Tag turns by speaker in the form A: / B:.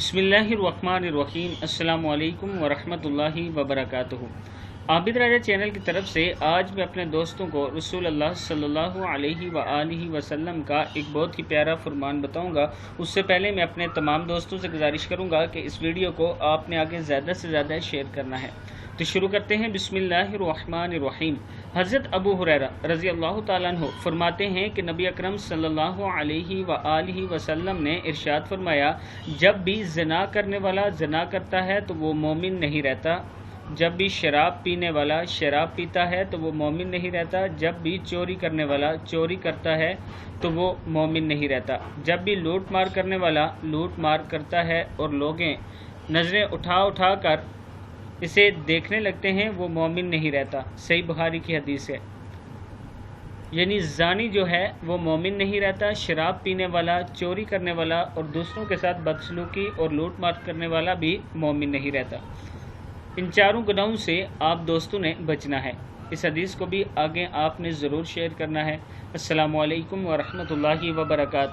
A: बिस्मिल्लाहिर्रहमानिर्रहीम। अस्सलामु अलैकुम वरहमतुल्लाहि वबरकातुहू। आबिद राजा चैनल की तरफ से आज मैं अपने दोस्तों को रसूल अल्लाह सल्लल्लाहु अलैहि वआलिहि वसल्लम का एक बहुत ही प्यारा फरमान बताऊंगा। उससे पहले मैं अपने तमाम दोस्तों से गुजारिश करूंगा कि इस वीडियो को आपने आगे ज़्यादा से ज़्यादा शेयर करना है। तो शुरू करते हैं। बिस्मिल्लाहिर्रहमानिर्रहीम। हज़रत अबू हुरैरा रज़ी अल्लाह ताला अन्हु फरमाते हैं कि नबी अकरम सल्लल्लाहु अलैहि वआलिहि वसल्लम ने इरशाद फरमाया, जब भी ज़िना करने वाला ज़िना करता है तो वो मोमिन नहीं रहता। जब भी शराब पीने वाला शराब पीता है तो वो मोमिन नहीं रहता। जब भी चोरी करने वाला चोरी करता है तो वो मोमिन नहीं रहता। जब भी लूट मार करने वाला लूट मार करता है और लोगें नज़रें उठा उठा कर इसे देखने लगते हैं, वो मोमिन नहीं रहता। सही बुखारी की हदीस है। यानी ज़ानी जो है वो मोमिन नहीं रहता। शराब पीने वाला, चोरी करने वाला और दूसरों के साथ बदसलूकी और लूट मार करने वाला भी मोमिन नहीं रहता। इन चारों गुनाहों से आप दोस्तों ने बचना है। इस हदीस को भी आगे आपने ज़रूर शेयर करना है। अस्सलामु अलैकुम वरहमतुल्लाहि वबरकातुहू।